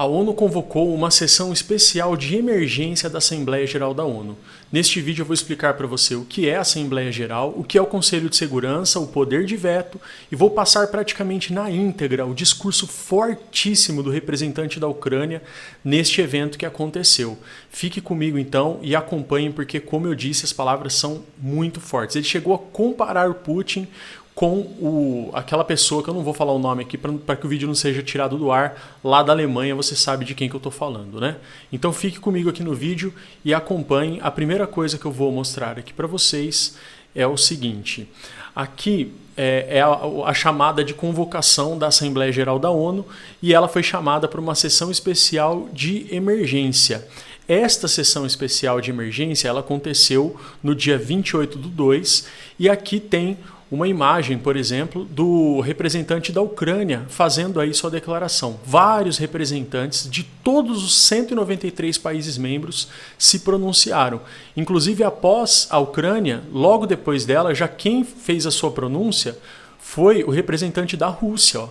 A ONU convocou uma sessão especial de emergência da Assembleia Geral da ONU. Neste vídeo eu vou explicar para você o que é a Assembleia Geral, o que é o Conselho de Segurança, o poder de veto e vou passar praticamente na íntegra o discurso fortíssimo do representante da Ucrânia neste evento que aconteceu. Fique comigo então e acompanhe porque, como eu disse, as palavras são muito fortes. Ele chegou a comparar o Putin com aquela pessoa, que eu não vou falar o nome aqui para que o vídeo não seja tirado do ar, lá da Alemanha, você sabe de quem que eu estou falando, né? Então fique comigo aqui no vídeo e acompanhe. A primeira coisa que eu vou mostrar aqui para vocês é o seguinte. Aqui é a chamada de convocação da Assembleia Geral da ONU e ela foi chamada para uma sessão especial de emergência. Esta sessão especial de emergência ela aconteceu no dia 28/2 e aqui tem uma imagem, por exemplo, do representante da Ucrânia fazendo aí sua declaração. Vários representantes de todos os 193 países membros se pronunciaram. Inclusive, após a Ucrânia, logo depois dela, já quem fez a sua pronúncia foi o representante da Rússia. Ó.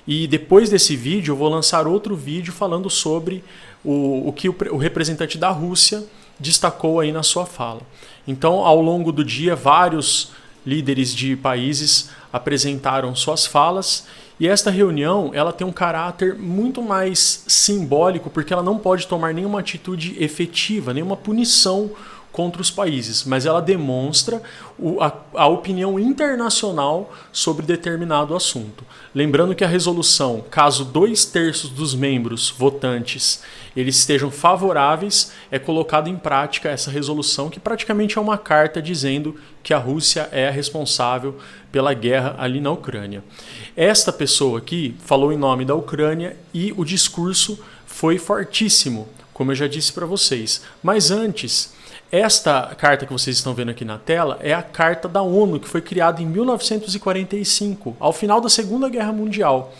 E depois desse vídeo, eu vou lançar outro vídeo falando sobre o que o representante da Rússia destacou aí na sua fala. Então, ao longo do dia, vários líderes de países apresentaram suas falas e esta reunião ela tem um caráter muito mais simbólico porque ela não pode tomar nenhuma atitude efetiva, nenhuma punição contra os países, mas ela demonstra a opinião internacional sobre determinado assunto. Lembrando que a resolução, caso 2/3 dos membros votantes eles estejam favoráveis, é colocada em prática essa resolução, que praticamente é uma carta dizendo que a Rússia é a responsável pela guerra ali na Ucrânia. Esta pessoa aqui falou em nome da Ucrânia e o discurso foi fortíssimo, como eu já disse para vocês. Mas antes, esta carta que vocês estão vendo aqui na tela é a Carta da ONU, que foi criada em 1945, ao final da Segunda Guerra Mundial.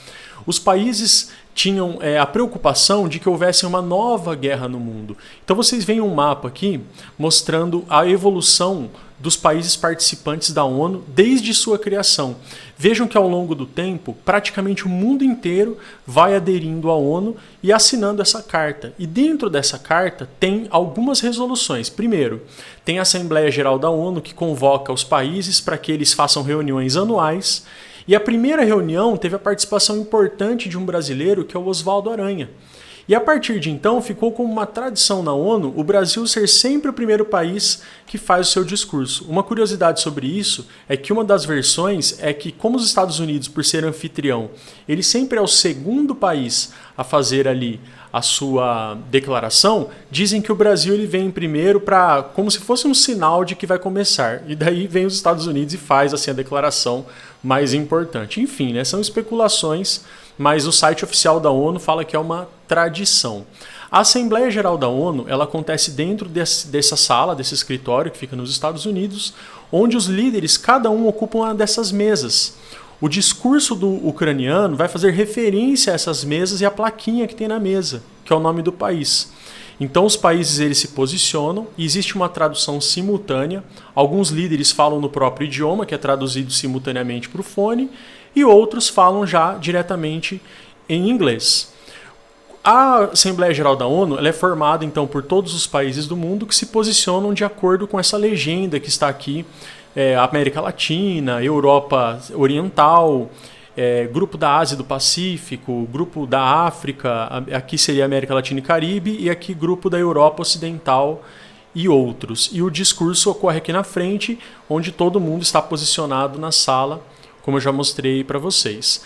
Os países tinham a preocupação de que houvesse uma nova guerra no mundo. Então vocês veem um mapa aqui mostrando a evolução dos países participantes da ONU desde sua criação. Vejam que ao longo do tempo, praticamente o mundo inteiro vai aderindo à ONU e assinando essa carta. E dentro dessa carta tem algumas resoluções. Primeiro, tem a Assembleia Geral da ONU que convoca os países para que eles façam reuniões anuais. E a primeira reunião teve a participação importante de um brasileiro, que é o Oswaldo Aranha. E a partir de então ficou como uma tradição na ONU o Brasil ser sempre o primeiro país que faz o seu discurso. Uma curiosidade sobre isso é que uma das versões é que, como os Estados Unidos, por ser anfitrião, ele sempre é o segundo país a fazer ali a sua declaração, dizem que o Brasil ele vem primeiro para como se fosse um sinal de que vai começar. E daí vem os Estados Unidos e faz assim a declaração mais importante. Enfim, né, são especulações, mas o site oficial da ONU fala que é uma tradição. A Assembleia Geral da ONU ela acontece dentro dessa sala, desse escritório que fica nos Estados Unidos, onde os líderes, cada um ocupa uma dessas mesas. O discurso do ucraniano vai fazer referência a essas mesas e a plaquinha que tem na mesa, que é o nome do país. Então os países eles se posicionam e existe uma tradução simultânea. Alguns líderes falam no próprio idioma, que é traduzido simultaneamente para o fone, e outros falam já diretamente em inglês. A Assembleia Geral da ONU ela é formada então por todos os países do mundo que se posicionam de acordo com essa legenda que está aqui. América Latina, Europa Oriental, Grupo da Ásia e do Pacífico, Grupo da África, aqui seria América Latina e Caribe, e aqui Grupo da Europa Ocidental e outros. E o discurso ocorre aqui na frente, onde todo mundo está posicionado na sala, como eu já mostrei para vocês.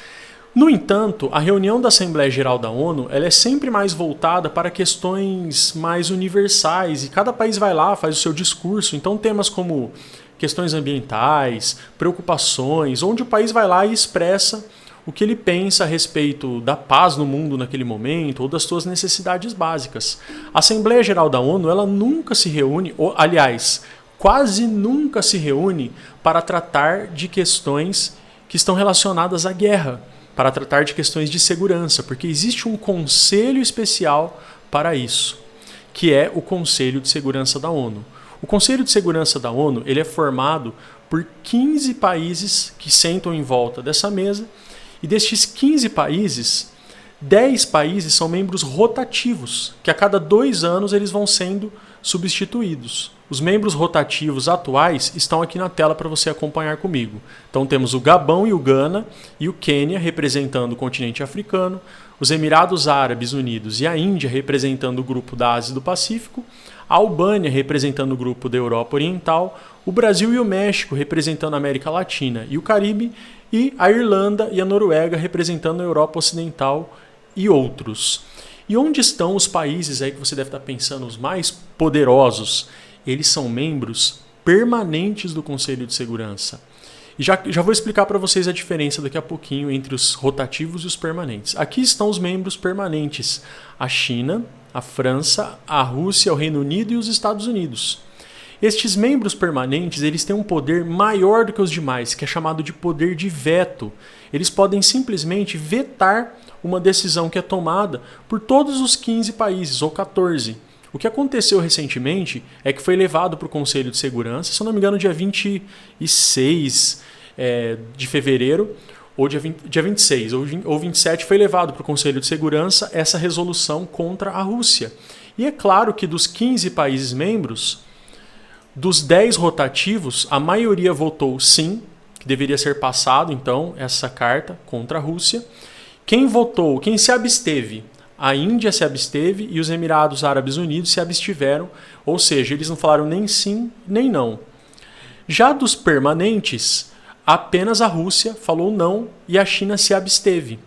No entanto, a reunião da Assembleia Geral da ONU ela é sempre mais voltada para questões mais universais, e cada país vai lá, faz o seu discurso, então temas como questões ambientais, preocupações, onde o país vai lá e expressa o que ele pensa a respeito da paz no mundo naquele momento ou das suas necessidades básicas. A Assembleia Geral da ONU ela nunca se reúne, ou, aliás, quase nunca se reúne para tratar de questões que estão relacionadas à guerra, para tratar de questões de segurança, porque existe um conselho especial para isso, que é o Conselho de Segurança da ONU. O Conselho de Segurança da ONU ele é formado por 15 países que sentam em volta dessa mesa, e destes 15 países, 10 países são membros rotativos, que a cada 2 anos eles vão sendo substituídos. Os membros rotativos atuais estão aqui na tela para você acompanhar comigo. Então temos o Gabão e o Gana e o Quênia representando o continente africano, os Emirados Árabes Unidos e a Índia representando o grupo da Ásia e do Pacífico, a Albânia representando o grupo da Europa Oriental, o Brasil e o México representando a América Latina e o Caribe, e a Irlanda e a Noruega representando a Europa Ocidental e outros. E onde estão os países aí que você deve estar pensando, os mais poderosos? Eles são membros permanentes do Conselho de Segurança. E já vou explicar para vocês a diferença daqui a pouquinho entre os rotativos e os permanentes. Aqui estão os membros permanentes: a China, a França, a Rússia, o Reino Unido e os Estados Unidos. Estes membros permanentes, eles têm um poder maior do que os demais, que é chamado de poder de veto. Eles podem simplesmente vetar uma decisão que é tomada por todos os 15 países, ou 14. O que aconteceu recentemente é que foi levado para o Conselho de Segurança, se eu não me engano, dia 26 de fevereiro, ou dia 26 ou 27, foi levado para o Conselho de Segurança essa resolução contra a Rússia. E é claro que dos 15 países membros, dos 10 rotativos, a maioria votou sim, que deveria ser passado, então, essa carta contra a Rússia. Quem se absteve? A Índia se absteve e os Emirados Árabes Unidos se abstiveram, ou seja, eles não falaram nem sim nem não. Já dos permanentes, apenas a Rússia falou não e a China se absteve.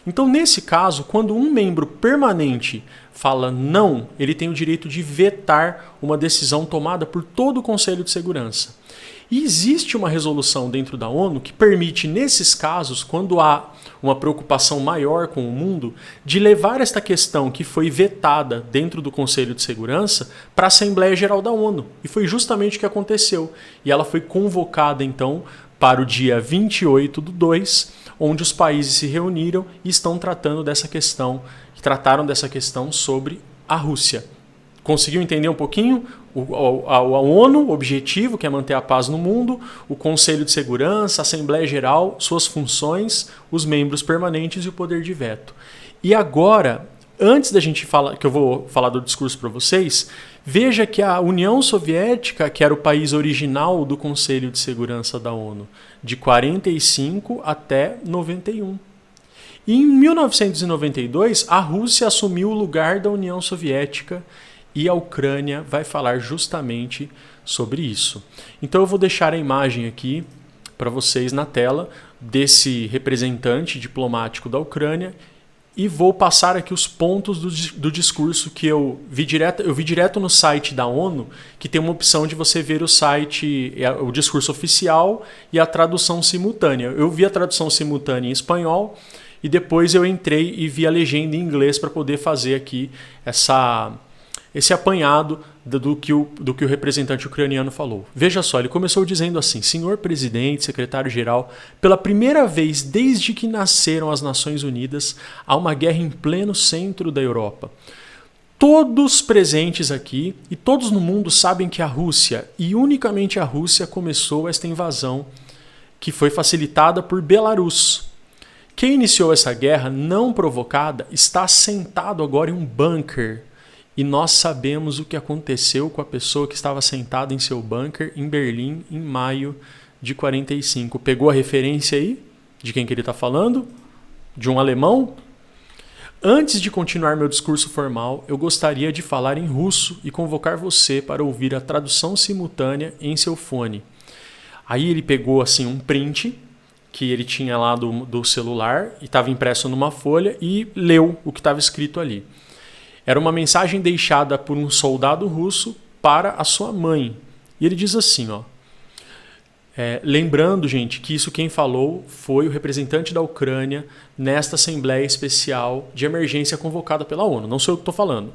Então, nesse caso, quando um membro permanente fala não, ele tem o direito de vetar uma decisão tomada por todo o Conselho de Segurança. E existe uma resolução dentro da ONU que permite, nesses casos, quando há uma preocupação maior com o mundo, de levar esta questão que foi vetada dentro do Conselho de Segurança para a Assembleia Geral da ONU. E foi justamente o que aconteceu. E ela foi convocada, então, para o dia 28/2, onde os países se reuniram e estão trataram dessa questão sobre a Rússia. Conseguiu entender um pouquinho? A ONU, o objetivo, que é manter a paz no mundo, o Conselho de Segurança, a Assembleia Geral, suas funções, os membros permanentes e o poder de veto. E agora, antes da gente falar, que eu vou falar do discurso para vocês, veja que a União Soviética, que era o país original do Conselho de Segurança da ONU, de 45 até 91. E em 1992, a Rússia assumiu o lugar da União Soviética e a Ucrânia vai falar justamente sobre isso. Então eu vou deixar a imagem aqui para vocês na tela desse representante diplomático da Ucrânia e vou passar aqui os pontos do discurso que eu vi direto no site da ONU, que tem uma opção de você ver o site, o discurso oficial e a tradução simultânea. Eu vi a tradução simultânea em espanhol e depois eu entrei e vi a legenda em inglês para poder fazer aqui esse apanhado do que o representante ucraniano falou. Veja só, ele começou dizendo assim: senhor presidente, secretário-geral, pela primeira vez desde que nasceram as Nações Unidas, há uma guerra em pleno centro da Europa. Todos presentes aqui e todos no mundo sabem que a Rússia, e unicamente a Rússia, começou esta invasão que foi facilitada por Belarus. Quem iniciou essa guerra não provocada está sentado agora em um bunker. E nós sabemos o que aconteceu com a pessoa que estava sentada em seu bunker em Berlim em maio de 45. Pegou a referência aí? De quem que ele está falando? De um alemão? Antes de continuar meu discurso formal, eu gostaria de falar em russo e convocar você para ouvir a tradução simultânea em seu fone. Aí ele pegou assim um print que ele tinha lá do celular e estava impresso numa folha e leu o que estava escrito ali. Era uma mensagem deixada por um soldado russo para a sua mãe. E ele diz assim, ó. Lembrando, gente, que isso quem falou foi o representante da Ucrânia nesta Assembleia Especial de Emergência convocada pela ONU. Não sou eu que estou falando.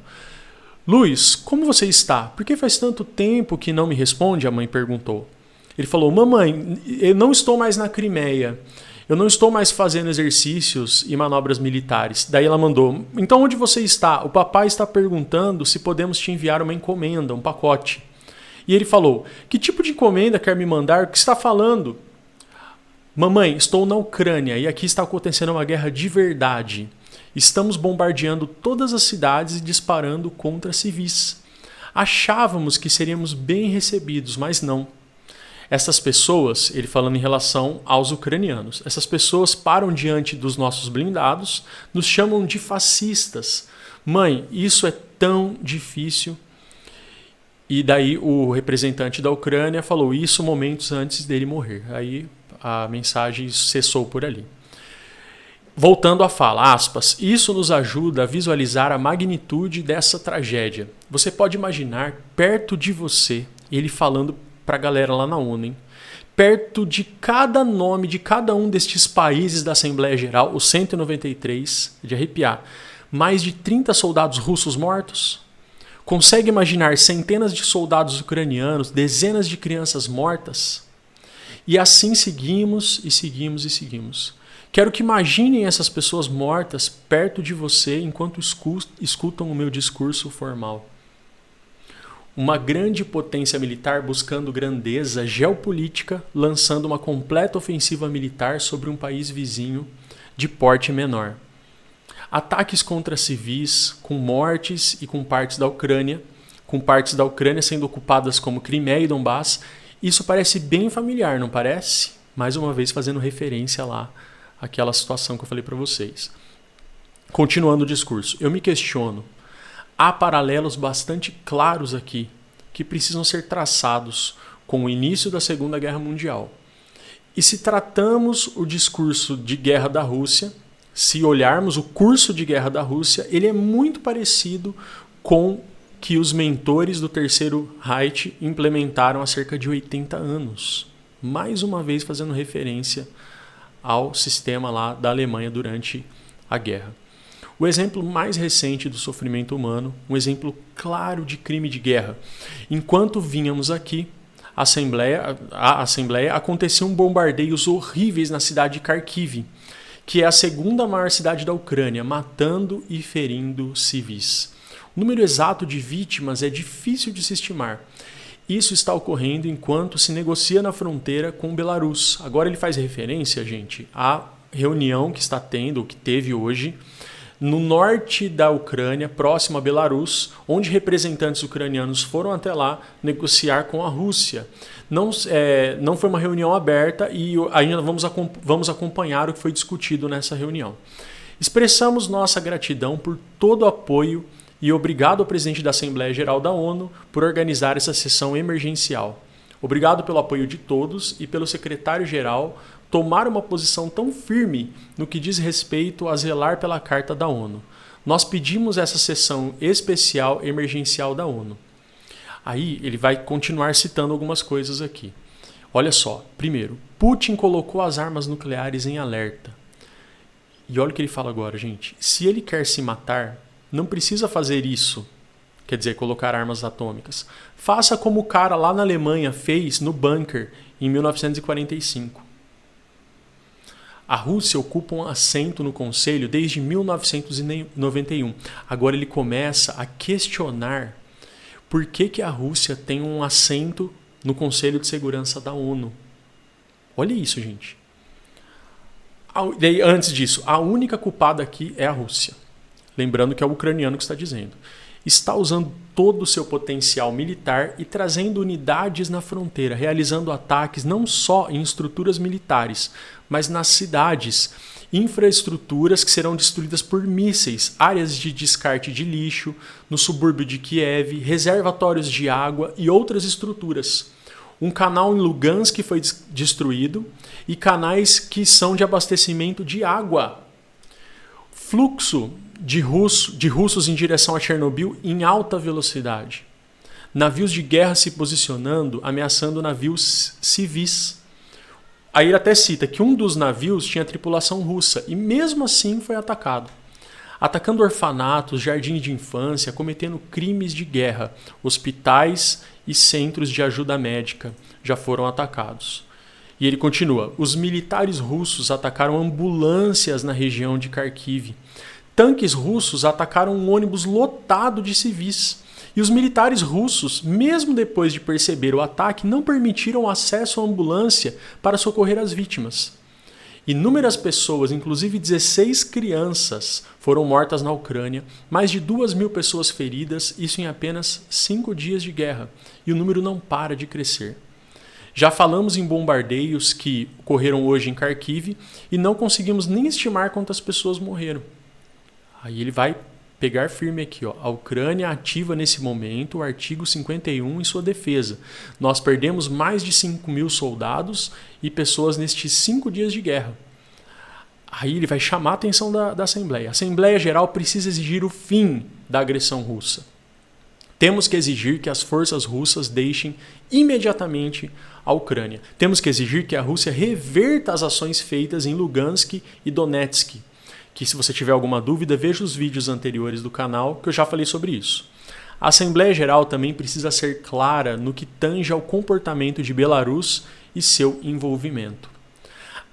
Luiz, como você está? Por que faz tanto tempo que não me responde? A mãe perguntou. Ele falou, mamãe, eu não estou mais na Crimeia. Eu não estou mais fazendo exercícios e manobras militares. Daí ela mandou, então onde você está? O papai está perguntando se podemos te enviar uma encomenda, um pacote. E ele falou, que tipo de encomenda quer me mandar? O que está falando? Mamãe, estou na Ucrânia e aqui está acontecendo uma guerra de verdade. Estamos bombardeando todas as cidades e disparando contra civis. Achávamos que seríamos bem recebidos, mas não. Essas pessoas, ele falando em relação aos ucranianos, essas pessoas param diante dos nossos blindados, nos chamam de fascistas. Mãe, isso é tão difícil. E daí o representante da Ucrânia falou isso momentos antes dele morrer. Aí a mensagem cessou por ali. Voltando à fala, aspas, isso nos ajuda a visualizar a magnitude dessa tragédia. Você pode imaginar perto de você, ele falando para a galera lá na ONU, hein? Perto de cada nome de cada um destes países da Assembleia Geral, os 193, de arrepiar, mais de 30 soldados russos mortos? Consegue imaginar centenas de soldados ucranianos, dezenas de crianças mortas? E assim seguimos e seguimos e seguimos. Quero que imaginem essas pessoas mortas perto de você enquanto escutam o meu discurso formal. Uma grande potência militar buscando grandeza geopolítica, lançando uma completa ofensiva militar sobre um país vizinho de porte menor. Ataques contra civis, com mortes e com partes da Ucrânia sendo ocupadas como Crimeia e Donbass. Isso parece bem familiar, não parece? Mais uma vez fazendo referência lá àquela situação que eu falei para vocês. Continuando o discurso, eu me questiono. Há paralelos bastante claros aqui que precisam ser traçados com o início da Segunda Guerra Mundial. E se tratamos o discurso de guerra da Rússia, se olharmos o curso de guerra da Rússia, ele é muito parecido com que os mentores do Terceiro Reich implementaram há cerca de 80 anos. Mais uma vez fazendo referência ao sistema lá da Alemanha durante a guerra. O exemplo mais recente do sofrimento humano, um exemplo claro de crime de guerra. Enquanto vínhamos aqui, a Assembleia, aconteciam bombardeios horríveis na cidade de Kharkiv, que é a segunda maior cidade da Ucrânia, matando e ferindo civis. O número exato de vítimas é difícil de se estimar. Isso está ocorrendo enquanto se negocia na fronteira com Belarus. Agora ele faz referência, gente, à reunião que está tendo, ou que teve hoje, no norte da Ucrânia, próximo a Belarus, onde representantes ucranianos foram até lá negociar com a Rússia. Não foi uma reunião aberta e ainda vamos acompanhar o que foi discutido nessa reunião. Expressamos nossa gratidão por todo o apoio e obrigado ao presidente da Assembleia Geral da ONU por organizar essa sessão emergencial. Obrigado pelo apoio de todos e pelo secretário-geral tomar uma posição tão firme no que diz respeito a zelar pela Carta da ONU. Nós pedimos essa sessão especial emergencial da ONU. Aí ele vai continuar citando algumas coisas aqui. Olha só, primeiro, Putin colocou as armas nucleares em alerta. E olha o que ele fala agora, gente. Se ele quer se matar, não precisa fazer isso, quer dizer, colocar armas atômicas. Faça como o cara lá na Alemanha fez no bunker em 1945. A Rússia ocupa um assento no Conselho desde 1991. Agora ele começa a questionar por que a Rússia tem um assento no Conselho de Segurança da ONU. Olha isso, gente. Antes disso, a única culpada aqui é a Rússia. Lembrando que é o ucraniano que está dizendo. Está usando todo o seu potencial militar e trazendo unidades na fronteira, realizando ataques não só em estruturas militares, mas nas cidades, infraestruturas que serão destruídas por mísseis, áreas de descarte de lixo, no subúrbio de Kiev, reservatórios de água e outras estruturas. Um canal em Lugansk foi destruído e canais que são de abastecimento de água. Fluxo de russos em direção a Chernobyl em alta velocidade. Navios de guerra se posicionando, ameaçando navios civis. Aí ele até cita que um dos navios tinha tripulação russa e mesmo assim foi atacado. Atacando orfanatos, jardins de infância, cometendo crimes de guerra. Hospitais e centros de ajuda médica já foram atacados. E ele continua, os militares russos atacaram ambulâncias na região de Kharkiv. Tanques russos atacaram um ônibus lotado de civis. E os militares russos, mesmo depois de perceber o ataque, não permitiram acesso à ambulância para socorrer as vítimas. Inúmeras pessoas, inclusive 16 crianças, foram mortas na Ucrânia, mais de 2.000 pessoas feridas, isso em apenas 5 dias de guerra. E o número não para de crescer. Já falamos em bombardeios que ocorreram hoje em Kharkiv e não conseguimos nem estimar quantas pessoas morreram. Aí ele vai pegar firme aqui, ó. A Ucrânia ativa nesse momento o artigo 51 em sua defesa. Nós perdemos mais de 5.000 soldados e pessoas nestes 5 dias de guerra. Aí ele vai chamar a atenção da Assembleia. A Assembleia Geral precisa exigir o fim da agressão russa. Temos que exigir que as forças russas deixem imediatamente a Ucrânia. Temos que exigir que a Rússia reverta as ações feitas em Lugansk e Donetsk. Que se você tiver alguma dúvida, veja os vídeos anteriores do canal que eu já falei sobre isso. A Assembleia Geral também precisa ser clara no que tange ao comportamento de Belarus e seu envolvimento.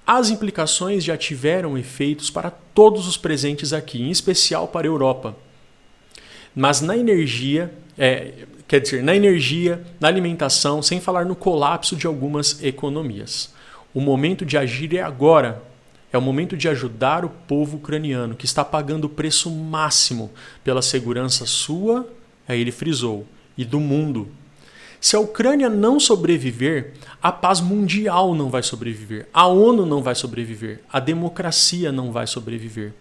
As implicações já tiveram efeitos para todos os presentes aqui, em especial para a Europa. Mas na energia, na alimentação, sem falar no colapso de algumas economias. O momento de agir é agora. É o momento de ajudar o povo ucraniano, que está pagando o preço máximo pela segurança sua, aí ele frisou, e do mundo. Se a Ucrânia não sobreviver, a paz mundial não vai sobreviver, a ONU não vai sobreviver, a democracia não vai sobreviver.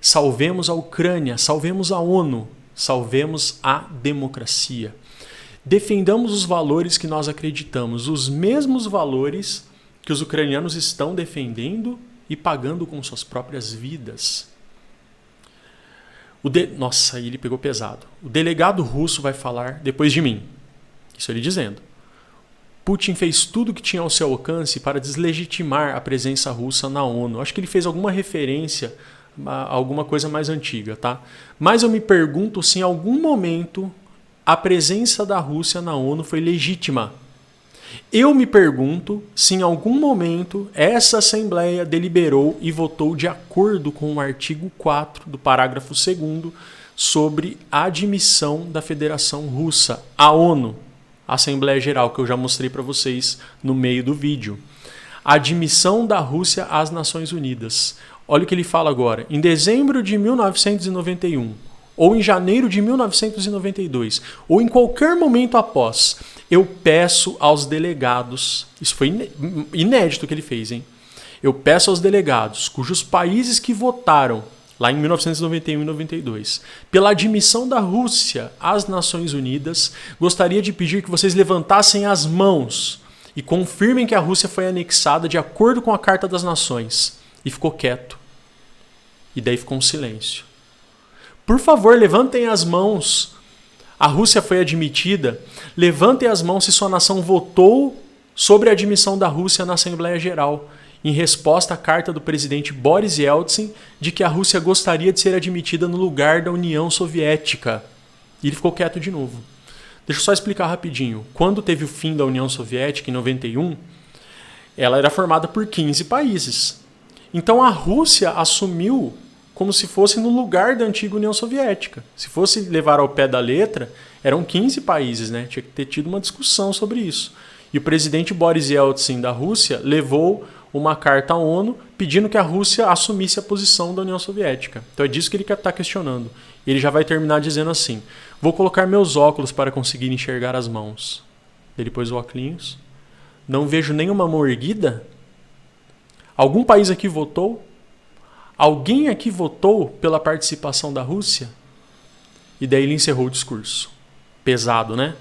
Salvemos a Ucrânia, salvemos a ONU, salvemos a democracia. Defendamos os valores que nós acreditamos, os mesmos valores que os ucranianos estão defendendo e pagando com suas próprias vidas. Nossa, ele pegou pesado. O delegado russo vai falar depois de mim. Isso ele dizendo. Putin fez tudo o que tinha ao seu alcance para deslegitimar a presença russa na ONU. Acho que ele fez alguma referência a alguma coisa mais antiga, tá? Mas eu me pergunto se em algum momento a presença da Rússia na ONU foi legítima. Eu me pergunto se em algum momento essa Assembleia deliberou e votou de acordo com o artigo 4 do parágrafo 2º sobre a admissão da Federação Russa à ONU, a Assembleia Geral, que eu já mostrei para vocês no meio do vídeo. A admissão da Rússia às Nações Unidas. Olha o que ele fala agora. Em dezembro de 1991, ou em janeiro de 1992, ou em qualquer momento após, eu peço aos delegados, isso foi inédito que ele fez, hein? Eu peço aos delegados, cujos países que votaram, lá em 1991 e 92, pela admissão da Rússia às Nações Unidas, gostaria de pedir que vocês levantassem as mãos e confirmem que a Rússia foi anexada de acordo com a Carta das Nações. E ficou quieto. E daí ficou um silêncio. Por favor, levantem as mãos. A Rússia foi admitida. Levantem as mãos se sua nação votou sobre a admissão da Rússia na Assembleia Geral, em resposta à carta do presidente Boris Yeltsin de que a Rússia gostaria de ser admitida no lugar da União Soviética. E ele ficou quieto de novo. Deixa eu só explicar rapidinho. Quando teve o fim da União Soviética, em 91, ela era formada por 15 países. Então a Rússia assumiu como se fosse no lugar da antiga União Soviética. Se fosse levar ao pé da letra, eram 15 países, né? Tinha que ter tido uma discussão sobre isso. E o presidente Boris Yeltsin da Rússia levou uma carta à ONU pedindo que a Rússia assumisse a posição da União Soviética. Então é disso que ele está questionando. Ele já vai terminar dizendo assim: vou colocar meus óculos para conseguir enxergar as mãos. Ele pôs o óculos. Não vejo nenhuma mão erguida. Algum país aqui votou? Alguém aqui votou pela participação da Rússia? E daí ele encerrou o discurso. Pesado, né?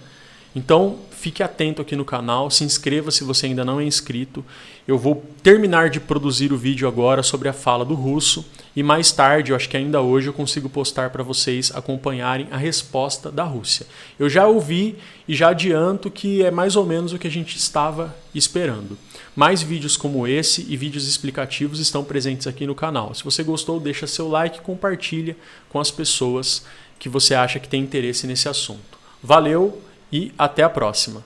Então, fique atento aqui no canal, se inscreva se você ainda não é inscrito. Eu vou terminar de produzir o vídeo agora sobre a fala do russo e mais tarde, eu acho que ainda hoje, eu consigo postar para vocês acompanharem a resposta da Rússia. Eu já ouvi e já adianto que é mais ou menos o que a gente estava esperando. Mais vídeos como esse e vídeos explicativos estão presentes aqui no canal. Se você gostou, deixa seu like e compartilha com as pessoas que você acha que tem interesse nesse assunto. Valeu! E até a próxima.